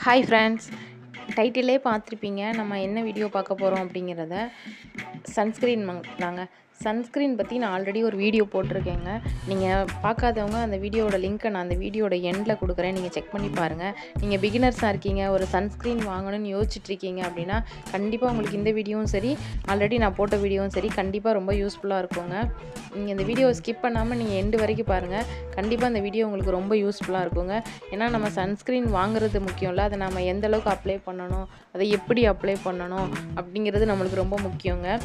Hi friends, டைட்டிலே பார்த்துருப்பீங்க. நம்ம என்ன வீடியோ பார்க்க போகிறோம் அப்படிங்கிறத. சன்ஸ்க்ரீன் தாங்க. சன்ஸ்க்ரீன் பற்றி நான் ஆல்ரெடி ஒரு வீடியோ போட்டிருக்கேங்க. நீங்கள் பார்க்காதவங்க அந்த வீடியோவோட லிங்க்கை நான் அந்த வீடியோட எண்டில் கொடுக்குறேன். நீங்கள் செக் பண்ணி பாருங்கள். நீங்கள் பிகினர்ஸாக இருக்கீங்க, ஒரு சன்ஸ்க்ரீன் வாங்கணும்னு யோசிச்சுட்ருக்கீங்க அப்படின்னா கண்டிப்பாக உங்களுக்கு இந்த வீடியோவும் சரி, ஆல்ரெடி நான் போட்ட வீடியோவும் சரி கண்டிப்பாக ரொம்ப யூஸ்ஃபுல்லாக இருக்குங்க. நீங்கள் இந்த வீடியோவை ஸ்கிப் பண்ணாமல் நீங்கள் எண்டு வரைக்கும் பாருங்கள். கண்டிப்பாக அந்த வீடியோ உங்களுக்கு ரொம்ப யூஸ்ஃபுல்லாக இருக்குங்க. ஏன்னா நம்ம சன்ஸ்க்ரீன் வாங்குறது முக்கியம் இல்லை, அதை நம்ம எந்தளவுக்கு அப்ளை பண்ணணும், அதை எப்படி அப்ளை பண்ணணும் அப்படிங்கிறது நம்மளுக்கு ரொம்ப முக்கியங்க.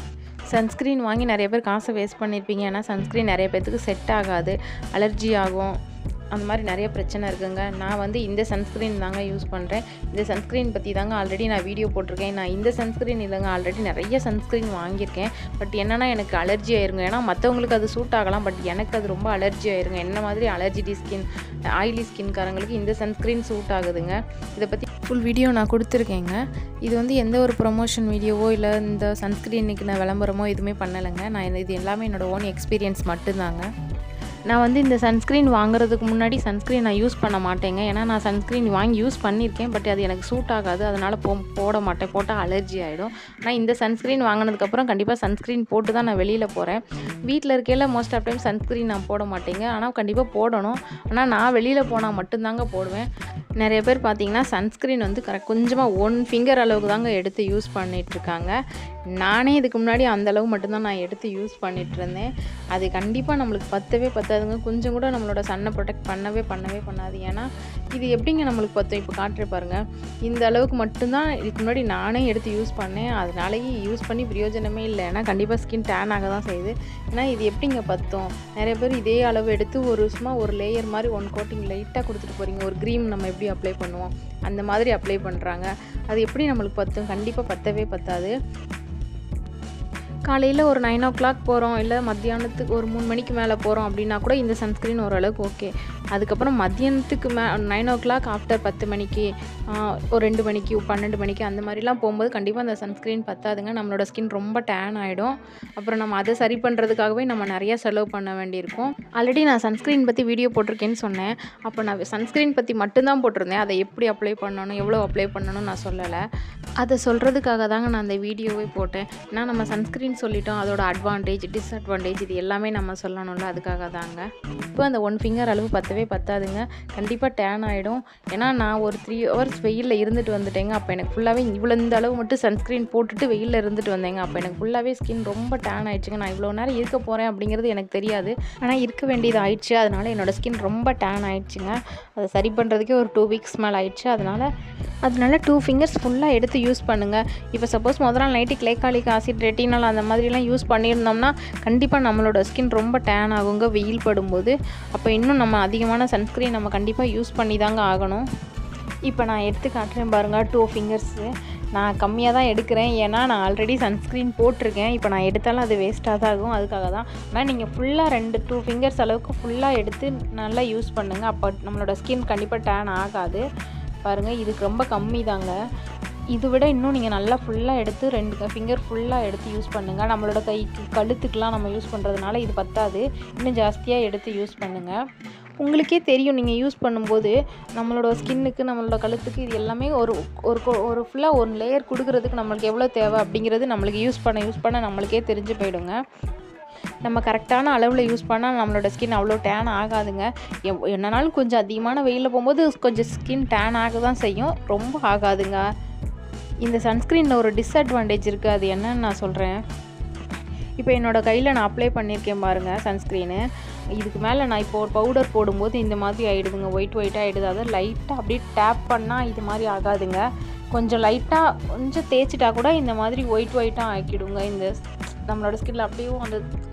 சன்ஸ்க்ரீன் வாங்கி நிறைய பேர் காசை வேஸ்ட் பண்ணியிருப்பீங்க. ஏன்னா சன்ஸ்க்ரீன் நிறைய பேர்த்துக்கு செட் ஆகாது, அலர்ஜி ஆகும், அந்த மாதிரி நிறைய பிரச்சனை இருக்குங்க. நான் இந்த சன்ஸ்க்ரீன் தாங்க யூஸ் பண்ணுறேன். இந்த சன்ஸ்க்ரீன் பற்றி தாங்க ஆல்ரெடி நான் வீடியோ போட்டிருக்கேன். நான் இந்த சன்ஸ்க்ரீன் இல்லைங்க, ஆல்ரெடி நிறைய சன்ஸ்க்ரீன் வாங்கியிருக்கேன். பட் என்னென்னா எனக்கு அலர்ஜி ஆயிருங்க. ஏன்னா மற்றவங்களுக்கு அது சூட் ஆகலாம், பட் எனக்கு அது ரொம்ப அலர்ஜி ஆயிருங்க. என்ன மாதிரி அலர்ஜி ஸ்கின், ஆயிலி ஸ்கின்காரங்களுக்கு இந்த சன்ஸ்க்ரீன் சூட் ஆகுதுங்க. இதை பற்றி ஃபுல் வீடியோ நான் கொடுத்துருக்கேங்க. இது எந்த ஒரு ப்ரொமோஷன் வீடியோவோ இல்லை இந்த சன்ஸ்க்ரீனுக்கு நான் விளம்பரமோ எதுவுமே பண்ணலைங்க. நான் இது எல்லாமே என்னோடய ஓன் எக்ஸ்பீரியன்ஸ் மட்டும்தாங்க. நான் இந்த சன்ஸ்க்ரீன் வாங்குறதுக்கு முன்னாடி சன்ஸ்க்ரீன் நான் யூஸ் பண்ண மாட்டேங்க. ஏன்னா நான் சன்ஸ்க்ரீன் வாங்கி யூஸ் பண்ணியிருக்கேன், பட் அது எனக்கு சூட் ஆகாது, அதனால் போட மாட்டேன். போட்டால் அலர்ஜி ஆகிடும். ஆனால் இந்த சன்ஸ்க்ரீன் வாங்கினதுக்கப்புறம் கண்டிப்பாக சன்ஸ்க்ரீன் போட்டு தான் நான் வெளியில் போகிறேன். வீட்டில் இருக்கையில் மோஸ்ட் ஆஃப் டைம் சன்ஸ்க்ரீன் நான் போட மாட்டேங்க. ஆனால் கண்டிப்பாக போடணும். ஆனால் நான் வெளியில் போனால் மட்டும்தாங்க போடுவேன். நிறைய பேர் பார்த்தீங்கன்னா சன்ஸ்க்ரீன் கொஞ்சமாக 1 ஃபிங்கர் அளவுக்கு தாங்க எடுத்து யூஸ் பண்ணிகிட்ருக்காங்க. நானே இதுக்கு முன்னாடி அந்தளவு மட்டும்தான் நான் எடுத்து யூஸ் பண்ணிகிட்ருந்தேன். அது கண்டிப்பாக நம்மளுக்கு பத்தாதுங்க. கொஞ்சம் கூட நம்மளோட சன்னை ப்ரொடெக்ட் பண்ணவே பண்ணாது. ஏன்னா இது எப்படிங்க நம்மளுக்கு பத்தும்? இப்போ காட்டுறேன் பாருங்கள். இந்த அளவுக்கு மட்டும்தான் இதுக்கு முன்னாடி நானே எடுத்து யூஸ் பண்ணேன். அதனாலேயே யூஸ் பண்ணி பிரயோஜனமே இல்லை. ஏன்னா கண்டிப்பாக ஸ்கின் டேன் ஆக தான் செய்யுது. ஏன்னா இது எப்படிங்க பத்தும்? நிறைய பேர் இதே அளவு எடுத்து சும்மா ஒரு லேயர் மாதிரி 1 கோட்டிங் லைட்டாக கொடுத்துட்டு போகிறீங்க. ஒரு க்ரீம் நம்ம எப்படி அப்ளை பண்ணுவோம் அந்த மாதிரி அப்ளை பண்ணுறாங்க. அது எப்படி நம்மளுக்கு பத்தும்? கண்டிப்பாக பத்தாது. காலையில் ஒரு 9 o'clock போகிறோம், இல்லை மத்தியானத்துக்கு ஒரு 3 மணிக்கு மேலே போகிறோம் அப்படின்னா கூட இந்த சன்ஸ்க்ரீன் ஓரளவுக்கு ஓகே. அதுக்கப்புறம் மத்தியானத்துக்கு 9 o'clock ஆஃப்டர் 10 மணிக்கு, ஒரு 2 மணிக்கு, 12 மணிக்கு அந்த மாதிரிலாம் போகும்போது கண்டிப்பாக அந்த சன்ஸ்க்ரீன் பத்தாதுங்க. நம்மளோட ஸ்கின் ரொம்ப டேன் ஆகிடும். அப்புறம் நம்ம அதை சரி பண்ணுறதுக்காகவே நம்ம நிறையா செலவு பண்ண வேண்டியிருக்கும். ஆல்ரெடி நான் சன்ஸ்க்ரீன் பற்றி வீடியோ போட்டிருக்கேன்னு சொன்னேன். அப்போ நான் சன்ஸ்க்ரீன் பற்றி மட்டும்தான் போட்டிருந்தேன். அதை எப்படி அப்ளை பண்ணணும், எவ்வளோ அப்ளை பண்ணணும்னு நான் சொல்லலை. அதை சொல்கிறதுக்காக தாங்க நான் அந்த வீடியோவே போட்டேன். ஏன்னா நம்ம சன்ஸ்க்ரீன் சொல்லிட்டோம், அதோட அட்வான்டேஜ், டிஸ்அட்வான்டேஜ் இது எல்லாமே நம்ம சொல்லணும்ல, அதுக்காக தாங்க. இப்போ அந்த 1 ஃபிங்கர் அளவு பத்தாதுங்க. கண்டிப்பாக டேன் ஆகிடும். ஏன்னா நான் ஒரு 3 hours வெயிலில் இருந்துட்டு வந்துட்டேங்க. அப்போ எனக்கு ஃபுல்லாகவே இந்த அளவு மட்டும் சன்ஸ்க்ரீன் போட்டுட்டு வெயிலில் இருந்துட்டு வந்தேங்க. அப்போ எனக்கு ஃபுல்லாகவே ஸ்கின் ரொம்ப டேன் ஆகிடுச்சுங்க. நான் இவ்வளோ நேரம் இருக்க போகிறேன் அப்படிங்கிறது எனக்கு தெரியாது, ஆனால் இருக்க வேண்டியது ஆயிடுச்சு. அதனால் என்னோடய ஸ்கின் ரொம்ப டேன் ஆகிடுச்சுங்க. அதை சரி பண்ணுறதுக்கே ஒரு 2 weeks மேலே ஆயிடுச்சு. அதனால் 2 ஃபிங்கர்ஸ் ஃபுல்லாக எடுத்து யூஸ் பண்ணுங்கள். இப்போ சப்போஸ் முதல் நாள் நைட்டு கிளைகாலிக் ஆசிட், ரெட்டினால் அந்த மாதிரிலாம் யூஸ் பண்ணியிருந்தோம்னா கண்டிப்பாக நம்மளோட ஸ்கின் ரொம்ப டேன் ஆகுங்க வெயில் படும்போது. அப்போ இன்னும் நம்ம அதிகமான சன்ஸ்க்ரீன் நம்ம கண்டிப்பாக யூஸ் பண்ணி தாங்க ஆகணும். இப்போ நான் எடுத்து காட்டுறேன் பாருங்கள். 2 ஃபிங்கர்ஸு நான் கம்மியாக தான் எடுக்கிறேன். ஏன்னா நான் ஆல்ரெடி சன்ஸ்க்ரீன் போட்டிருக்கேன். இப்போ நான் எடுத்தாலும் அது வேஸ்ட்டாக தான் ஆகும், அதுக்காக தான். ஆனால் நீங்கள் ஃபுல்லாக 2 ஃபிங்கர்ஸ் அளவுக்கு ஃபுல்லாக எடுத்து நல்லா யூஸ் பண்ணுங்கள். அப்போ நம்மளோட ஸ்கின் கண்டிப்பாக டேன் ஆகாது. பாருங்கள், இதுக்கு ரொம்ப கம்மி தாங்க. இது விட இன்னும் நீங்கள் நல்லா ஃபுல்லாக எடுத்து 2 ஃபிங்கர் ஃபுல்லாக எடுத்து யூஸ் பண்ணுங்கள். நம்மளோட கைக்கு, கழுத்துக்கெலாம் நம்ம யூஸ் பண்ணுறதுனால இது பத்தாது. இன்னும் ஜாஸ்தியாக எடுத்து யூஸ் பண்ணுங்கள். உங்களுக்கே தெரியும், நீங்கள் யூஸ் பண்ணும்போது நம்மளோட ஸ்கின்னுக்கு, நம்மளோட கழுத்துக்கு இது எல்லாமே ஒரு ஃபுல்லாக 1 லேயர் கொடுக்குறதுக்கு நம்மளுக்கு எவ்வளோ தேவை அப்படிங்கிறது நம்மளுக்கு யூஸ் பண்ண நம்மளுக்கே தெரிஞ்சு போயிடுங்க. நம்ம கரெக்டான அளவில் யூஸ் பண்ணால் நம்மளோட ஸ்கின் அவ்வளோ டேன் ஆகாதுங்க. என்னன்னாலும் கொஞ்சம் அதிகமான வெயிலில் போகும்போது கொஞ்சம் ஸ்கின் டேன் ஆக தான் செய்யும், ரொம்ப ஆகாதுங்க. இந்த சன்ஸ்க்ரீனில் ஒரு டிஸ்அட்வான்டேஜ் இருக்குது, அது என்னன்னு நான் சொல்கிறேன். இப்போ என்னோடய கையில் நான் அப்ளை பண்ணியிருக்கேன் பாருங்கள் சன்ஸ்க்ரீனு. இதுக்கு மேலே நான் இப்போ ஒரு பவுடர் போடும்போது இந்த மாதிரி ஆகிடுதுங்க, ஒயிட்டாக ஆகிடுது. அதை லைட்டாக அப்படியே டேப் பண்ணால் இது மாதிரி ஆகாதுங்க. கொஞ்சம் லைட்டாக கொஞ்சம் தேய்ச்சிட்டா கூட இந்த மாதிரி ஒயிட்டாக ஆக்கிடுங்க. இந்த நம்மளோட ஸ்கின்ல அப்படியே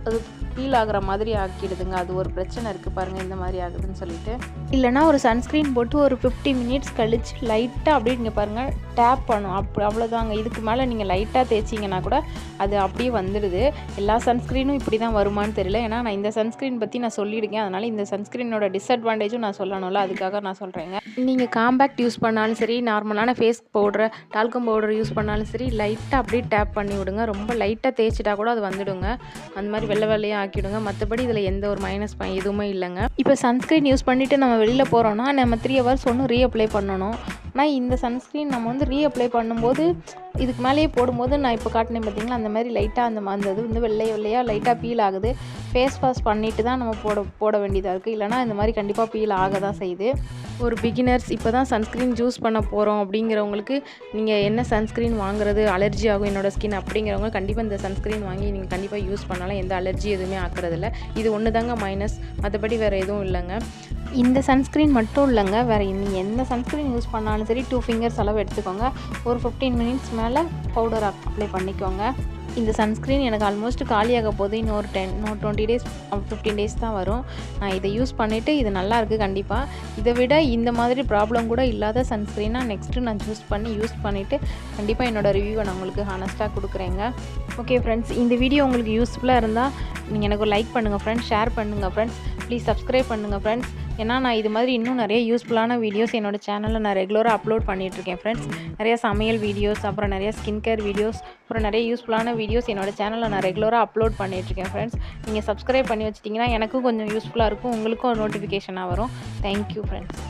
அது ஃபீல் ஆகிற மாதிரி ஆக்கிடுதுங்க. அது ஒரு பிரச்சனை இருக்குது பாருங்கள், இந்த மாதிரி ஆகுதுன்னு சொல்லிட்டு. இல்லைனா ஒரு சன்ஸ்க்ரீன் போட்டு ஒரு 50 minutes கழித்து லைட்டாக அப்படியே இங்கே பாருங்கள் டேப் பண்ணும். அவ்வளோதாங்க. இதுக்கு மேலே நீங்கள் லைட்டாக தேய்ச்சிங்கன்னா கூட அது அப்படியே வந்துடுது. எல்லா சன்ஸ்க்ரீனும் இப்படி தான் வருமானு தெரியல. ஏன்னா நான் இந்த சன்ஸ்க்ரீன் பற்றி நான் சொல்லியிருக்கேன். அதனால் இந்த சன்ஸ்க்ரீனோட டிஸ்அட்வான்டேஜும் நான் சொல்லணும்ல, அதுக்காக நான் சொல்கிறேங்க. நீங்கள் காம்பேக்ட் யூஸ் பண்ணாலும் சரி, நார்மலான face powder, talcum powder use பண்ணாலும் சரி, லைட்டாக அப்படியே டேப் பண்ணி விடுங்க. ரொம்ப லைட்டாக தேய்ச்சிட்டா கூட அது வந்துடுங்க. அந்த மாதிரி வெள்ளை வெள்ளையாக ஆக்கிவிடுங்க. மற்றபடி இதில் எந்த ஒரு மைனஸ் எதுவுமே இல்லைங்க. இப்போ சன்ஸ்க்ரீன் யூஸ் பண்ணிவிட்டு நம்ம வெளியில் போகிறோன்னா நம்ம 3 ஹவர்ஸ் ஒன்று ரீஅப்ளை பண்ணணும். ஆனால் இந்த சன்ஸ்க்ரீன் நம்ம வந்து ரீஅப்ளை பண்ணும்போது இதுக்கு மேலேயே போடும்போது நான் இப்போ காட்டினேன் பார்த்தீங்களா, அந்த மாதிரி லைட்டாக அந்த இது வந்து வெள்ளையாக லைட்டாக பீல் ஆகுது. ஃபேஸ் வாஷ் பண்ணிவிட்டு தான் நம்ம போட வேண்டியதாக இருக்குது. இல்லைனா இந்த மாதிரி கண்டிப்பாக பீல் ஆக தான் செய்யுது. ஒரு பிகினர்ஸ் இப்போ தான் சன்ஸ்க்ரீன் யூஸ் பண்ண போகிறோம் அப்படிங்கிறவங்களுக்கு நீங்கள் என்ன சன்ஸ்க்ரீன் வாங்குறது, அலர்ஜி ஆகும் என்னோடய ஸ்கின் அப்படிங்கிறவங்க கண்டிப்பாக இந்த சன்ஸ்க்ரீன் வாங்கி நீங்கள் கண்டிப்பாக யூஸ் பண்ணலாம். எந்த அலர்ஜி எதுவுமே ஆக்குறதில்ல. இது ஒன்று தாங்க மைனஸ், மற்றபடி வேறு எதுவும் இல்லைங்க. இந்த சன்ஸ்க்ரீன் மட்டும் இல்லைங்க, வேறு நீங்கள் எந்த சன்ஸ்க்ரீன் யூஸ் பண்ணாலும் சரி 2 ஃபிங்கர்ஸ் அளவு எடுத்துக்கோங்க. ஒரு 15 மினிட்ஸ் மேலே பவுடர் அப்ளை பண்ணிக்கோங்க. இந்த சன்ஸ்க்ரீன் எனக்கு ஆல்மோஸ்ட் காலியாக போகுது. இன்னும் 20 டேஸ் 15 டேஸ் தான் வரும். நான் இதை யூஸ் பண்ணிவிட்டு இது நல்லாயிருக்கு. கண்டிப்பாக இதை விட இந்த மாதிரி ப்ராப்ளம் கூட இல்லாத சன்ஸ்க்ரீனாக நெக்ஸ்ட்டு நான் யூஸ் பண்ணிவிட்டு கண்டிப்பாக என்னோடய ரிவ்யூவை நான் உங்களுக்கு ஹானஸ்ட்டாக கொடுக்குறேங்க. ஓகே ஃப்ரெண்ட்ஸ், இந்த வீடியோ உங்களுக்கு யூஸ்ஃபுல்லாக இருந்தால் நீங்கள் எனக்கு ஒரு லைக் பண்ணுங்கள் ஃப்ரெண்ட்ஸ், ஷேர் பண்ணுங்கள் ஃப்ரெண்ட்ஸ், ப்ளீஸ் சப்ஸ்கிரைப் பண்ணுங்கள் ஃப்ரெண்ட்ஸ். ஏன்னா நான் இது மாதிரி இன்னும் நிறைய யூஸ்ஃபுல்லான வீடியோஸ் என்னோடய சேனலில் நான் ரெகுலராக அப்லோட் பண்ணிகிட்ருக்கேன் ஃப்ரெண்ட்ஸ். நிறைய சமையல் வீடியோஸ், அப்புறம் நிறைய ஸ்கின் கேர் வீடியோஸ், அப்புறம் நிறைய யூஸ்ஃபுல்லான வீடியோஸ் என்னோடய சேனலில் நான் ரெகுலராக அப்லோட் பண்ணிகிட்ருக்கேன் ஃப்ரெண்ட்ஸ். நீங்கள் சப்ஸ்கிரைப் பண்ணி வச்சிட்டிங்கன்னா எனக்கும் கொஞ்சம் யூஸ்ஃபுல்லாக இருக்கும், உங்களுக்கும் ஒரு நோட்டிஃபிகேஷனாக வரும். Thank you friends.